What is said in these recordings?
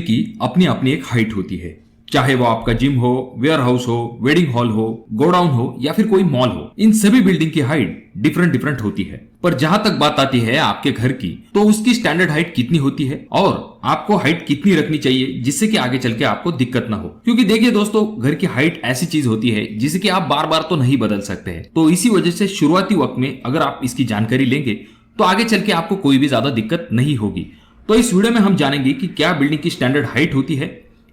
की अपनी अपनी एक हाइट होती है, चाहे वो आपका जिम हो, वेयर हाउस हो, वेडिंग हॉल हो, गोडाउन हो या फिर कोई मॉल हो। इन सभी बिल्डिंग की हाइट डिफरेंट डिफरेंट होती है। पर जहां तक बात आती है आपके घर की, तो उसकी स्टैंडर्ड हाइट कितनी होती है और आपको हाइट कितनी रखनी चाहिए जिससे कि आगे चल के आपको दिक्कत ना हो। क्योंकि देखिए दोस्तों, घर की हाइट ऐसी चीज होती है जिसे कि आप बार बार तो नहीं बदल सकते हैं। तो इसी वजह से शुरुआती वक्त में अगर आप इसकी जानकारी लेंगे तो आगे चल के आपको कोई भी ज्यादा दिक्कत नहीं होगी। तो इस वीडियो में हम जानेंगे कि क्या बिल्डिंग की स्टैंडर्ड हाइट होती है,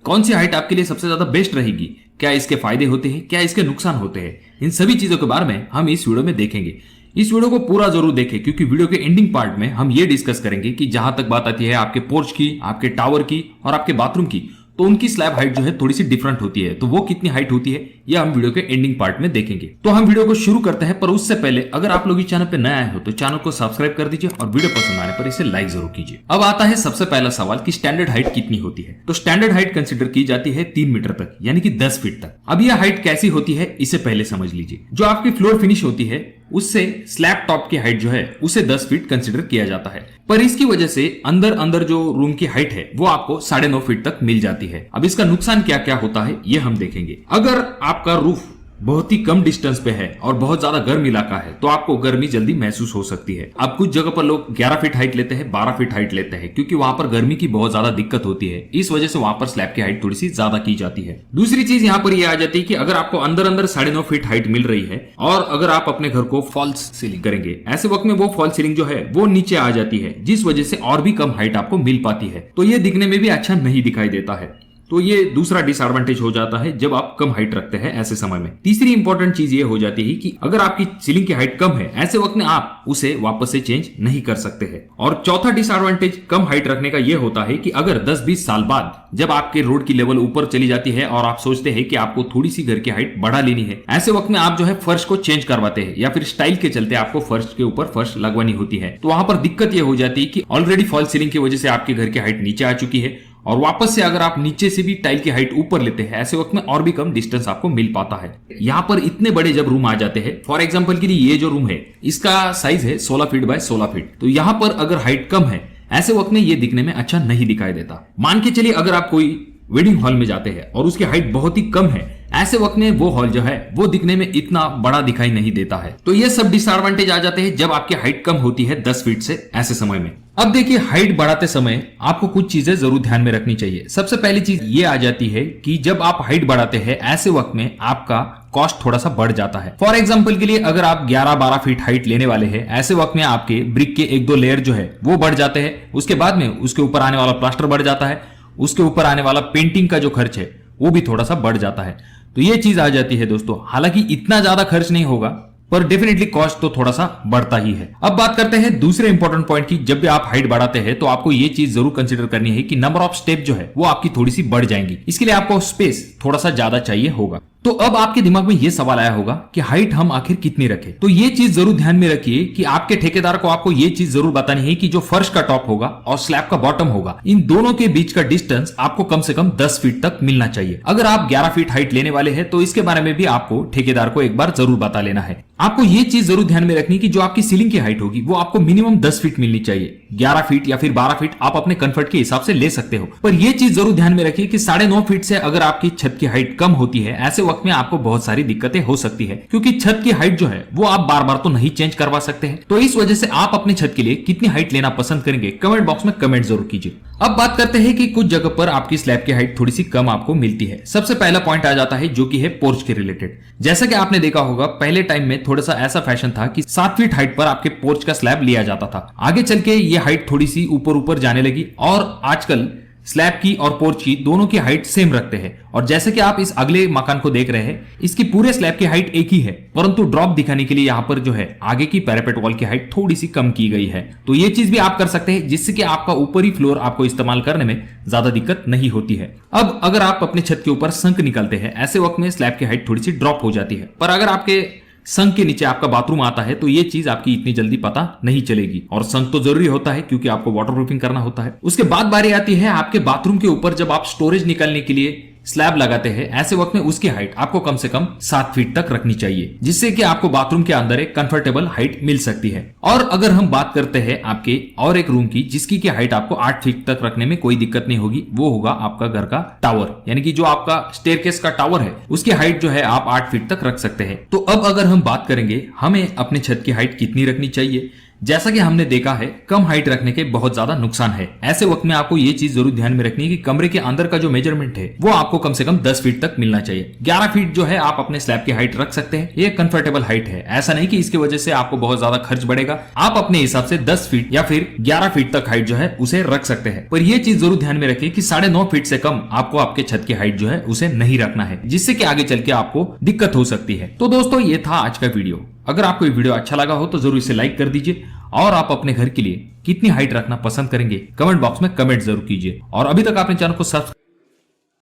कौन सी हाइट आपके लिए सबसे ज्यादा बेस्ट रहेगी, क्या इसके फायदे होते हैं, क्या इसके नुकसान होते हैं। इन सभी चीजों के बारे में हम इस वीडियो में देखेंगे। इस वीडियो को पूरा जरूर देखें, क्योंकि वीडियो के एंडिंग पार्ट में हम ये डिस्कस करेंगे कि जहां तक बात आती है आपके पोर्च की, आपके टावर की और आपके बाथरूम की, तो उनकी स्लैब हाइट जो है थोड़ी सी डिफरेंट होती है। तो वो कितनी हाइट होती है यह हम वीडियो के एंडिंग पार्ट में देखेंगे। तो हम वीडियो को शुरू करते हैं, पर उससे पहले अगर आप लोग इस चैनल पे नए आए हो तो चैनल को सब्सक्राइब कर दीजिए और वीडियो पसंद आने पर इसे लाइक जरूर कीजिए। अब आता है सबसे पहला सवाल कि स्टैंडर्ड हाइट कितनी होती है। तो स्टैंडर्ड हाइट कंसिडर की जाती है 3 मीटर तक, यानी कि 10 फीट तक। अब यह हाइट कैसी होती है इसे पहले समझ लीजिए। जो आपकी फ्लोर फिनिश होती है उससे स्लैब टॉप की हाइट जो है उसे 10 फीट कंसिडर किया जाता है। पर इसकी वजह से अंदर अंदर जो रूम की हाइट है वो आपको 9.5 फीट तक मिल जाती है। अब इसका नुकसान क्या क्या होता है ये हम देखेंगे। अगर आपका रूफ बहुत ही कम डिस्टेंस पे है और बहुत ज्यादा गर्म इलाका है तो आपको गर्मी जल्दी महसूस हो सकती है। अब कुछ जगह पर लोग 11 फीट हाइट लेते हैं, 12 फीट हाइट लेते हैं, क्योंकि वहां पर गर्मी की बहुत ज्यादा दिक्कत होती है। इस वजह से वहां पर स्लैब की हाइट थोड़ी सी ज्यादा की जाती है। दूसरी चीज यहाँ पर ये आ जाती है कि अगर आपको अंदर अंदर 9.5 फीट हाइट मिल रही है और अगर आप अपने घर को फॉल्स सीलिंग करेंगे, ऐसे वक्त में वो फॉल्स सीलिंग जो है वो नीचे आ जाती है, जिस वजह से और भी कम हाइट आपको मिल पाती है। तो ये दिखने में भी अच्छा नहीं दिखाई देता है। तो ये दूसरा डिसएडवांटेज हो जाता है जब आप कम हाइट रखते हैं ऐसे समय में। तीसरी इंपॉर्टेंट चीज ये हो जाती है कि अगर आपकी सीलिंग की हाइट कम है, ऐसे वक्त में आप उसे वापस से चेंज नहीं कर सकते हैं। और चौथा डिसएडवांटेज कम हाइट रखने का ये होता है कि अगर 10-20 साल बाद जब आपके रोड की लेवल ऊपर चली जाती है और आप सोचते हैं कि आपको थोड़ी सी घर की हाइट बढ़ा लेनी है, ऐसे वक्त में आप जो है फर्श को चेंज करवाते हैं या फिर स्टाइल के चलते आपको फर्श के ऊपर फर्श लगवानी होती है। तो वहां पर दिक्कत यह हो जाती है कि ऑलरेडी फॉल सीलिंग की वजह से आपके घर की हाइट नीचे आ चुकी है और वापस से अगर आप नीचे से भी टाइल की हाइट ऊपर लेते हैं, ऐसे वक्त में और भी कम डिस्टेंस आपको मिल पाता है। यहाँ पर इतने बड़े जब रूम आ जाते हैं, फॉर एग्जांपल के लिए ये जो रूम है इसका साइज है 16 फीट बाय 16 फीट, तो यहाँ पर अगर हाइट कम है ऐसे वक्त में ये दिखने में अच्छा नहीं दिखाई देता। मान के चलिए अगर आप कोई वेडिंग हॉल में जाते हैं और उसकी हाइट बहुत ही कम है, ऐसे वक्त में वो हॉल जो है वो दिखने में इतना बड़ा दिखाई नहीं देता है। तो ये सब डिसएडवांटेज आ जाते हैं जब आपकी हाइट कम होती है 10 फीट से ऐसे समय में। अब देखिए, हाइट बढ़ाते समय आपको कुछ चीजें जरूर ध्यान में रखनी चाहिए। सबसे पहली चीज ये आ जाती है कि जब आप हाइट बढ़ाते हैं ऐसे वक्त में आपका कॉस्ट थोड़ा सा बढ़ जाता है। फॉर एग्जांपल के लिए अगर आप 11-12 फीट हाइट लेने वाले हैं, ऐसे वक्त में आपके ब्रिक के 1-2 लेयर जो है वो बढ़ जाते हैं। उसके बाद में उसके ऊपर आने वाला प्लास्टर बढ़ जाता है, उसके ऊपर आने वाला पेंटिंग का जो खर्च है वो भी थोड़ा सा बढ़ जाता है। तो ये चीज आ जाती है दोस्तों। हालांकि इतना ज्यादा खर्च नहीं होगा पर डेफिनेटली कॉस्ट तो थोड़ा सा बढ़ता ही है। अब बात करते हैं दूसरे इंपॉर्टेंट पॉइंट की। जब भी आप हाइट बढ़ाते हैं तो आपको ये चीज जरूर कंसीडर करनी है कि नंबर ऑफ स्टेप जो है वो आपकी थोड़ी सी बढ़ जाएंगी। इसके लिए आपको स्पेस थोड़ा सा ज्यादा चाहिए होगा। तो अब आपके दिमाग में ये सवाल आया होगा कि हाइट हम आखिर कितनी रखें। तो ये चीज जरूर ध्यान में रखिए कि आपके ठेकेदार को आपको ये चीज जरूर बतानी है कि जो फर्श का टॉप होगा और स्लैब का बॉटम होगा, इन दोनों के बीच का डिस्टेंस आपको कम से कम 10 फीट तक मिलना चाहिए। अगर आप 11 फीट हाइट लेने वाले हैं तो इसके बारे में भी आपको ठेकेदार को एक बार जरूर बता लेना है। आपको ये चीज जरूर ध्यान में रखनी कि जो आपकी सीलिंग की हाइट होगी वो आपको मिनिमम 10 फीट मिलनी चाहिए। 11 फीट या फिर 12 फीट आप अपने कंफर्ट के हिसाब से ले सकते हो, पर यह चीज जरूर ध्यान में रखिए कि 9.5 फीट से अगर आपकी छत की हाइट कम होती है, ऐसे वक्त में आपको बहुत सारी दिक्कतें हो सकती है, क्योंकि छत की हाइट जो है वो आप बार बार तो नहीं चेंज करवा सकते हैं। तो इस वजह से आप अपनी छत के लिए कितनी हाइट लेना पसंद करेंगे कमेंट बॉक्स में कमेंट जरूर कीजिए। अब बात करते हैं कि कुछ जगह पर आपकी स्लैब की हाइट थोड़ी सी कम आपको मिलती है। सबसे पहला पॉइंट आ जाता है जो कि है पोर्च के रिलेटेड। जैसा कि आपने देखा होगा पहले टाइम में थोड़ा सा ऐसा फैशन था कि 7 फीट हाइट पर आपके पोर्च का स्लैब लिया जाता था। आगे चल के ये हाइट थोड़ी सी ऊपर ऊपर जाने लगी और आजकल स्लैब की और पोर्च की दोनों की हाइट सेम रखते हैं। और जैसे कि आप इस अगले मकान को देख रहे हैं, इसकी पूरे स्लैब की हाइट एक ही है, परंतु ड्रॉप दिखाने के लिए यहाँ पर जो है आगे की पैरापेट वॉल की हाइट थोड़ी सी कम की गई है। तो ये चीज भी आप कर सकते हैं जिससे कि आपका ऊपरी फ्लोर आपको इस्तेमाल करने में ज्यादा दिक्कत नहीं होती है। अब अगर आप अपने छत के ऊपर संक निकलते हैं, ऐसे वक्त में स्लैब की हाइट थोड़ी सी ड्रॉप हो जाती है। पर अगर आपके संक के नीचे आपका बाथरूम आता है तो ये चीज आपकी इतनी जल्दी पता नहीं चलेगी। और संक तो जरूरी होता है क्योंकि आपको वाटरप्रूफिंग करना होता है। उसके बाद बारी आती है आपके बाथरूम के ऊपर, जब आप स्टोरेज निकालने के लिए स्लैब लगाते हैं, ऐसे वक्त में उसकी हाइट आपको कम से कम 7 फीट तक रखनी चाहिए, जिससे कि आपको बाथरूम के अंदर एक कंफर्टेबल हाइट मिल सकती है। और अगर हम बात करते हैं आपके और एक रूम की जिसकी की हाइट आपको 8 फीट तक रखने में कोई दिक्कत नहीं होगी, वो होगा आपका घर का टावर, यानी कि जो आपका स्टेयरकेस का टावर है उसकी हाइट जो है आप 8 फीट तक रख सकते हैं। तो अब अगर हम बात करेंगे हमें अपने छत की हाइट कितनी रखनी चाहिए, जैसा कि हमने देखा है कम हाइट रखने के बहुत ज्यादा नुकसान है। ऐसे वक्त में आपको ये चीज जरूर ध्यान में रखनी है कि कमरे के अंदर का जो मेजरमेंट है वो आपको कम से कम 10 फीट तक मिलना चाहिए। 11 फीट जो है आप अपने स्लैब की हाइट रख सकते हैं, ये कंफर्टेबल हाइट है। ऐसा नहीं कि इसकी वजह से आपको बहुत ज्यादा खर्च बढ़ेगा, आप अपने हिसाब से 10 फीट या फिर 11 फीट तक हाइट जो है उसे रख सकते हैं। पर यह चीज जरूर ध्यान में रखें कि 9.5 फीट से कम आपको आपके छत की हाइट जो है उसे नहीं रखना है, जिससे कि आगे चल के आपको दिक्कत हो सकती है। तो दोस्तों ये था आज का वीडियो। अगर आपको ये वीडियो अच्छा लगा हो तो जरूर इसे लाइक कर दीजिए, और आप अपने घर के लिए कितनी हाइट रखना पसंद करेंगे कमेंट बॉक्स में कमेंट जरूर कीजिए। और अभी तक आपने चैनल को सब्सक्राइब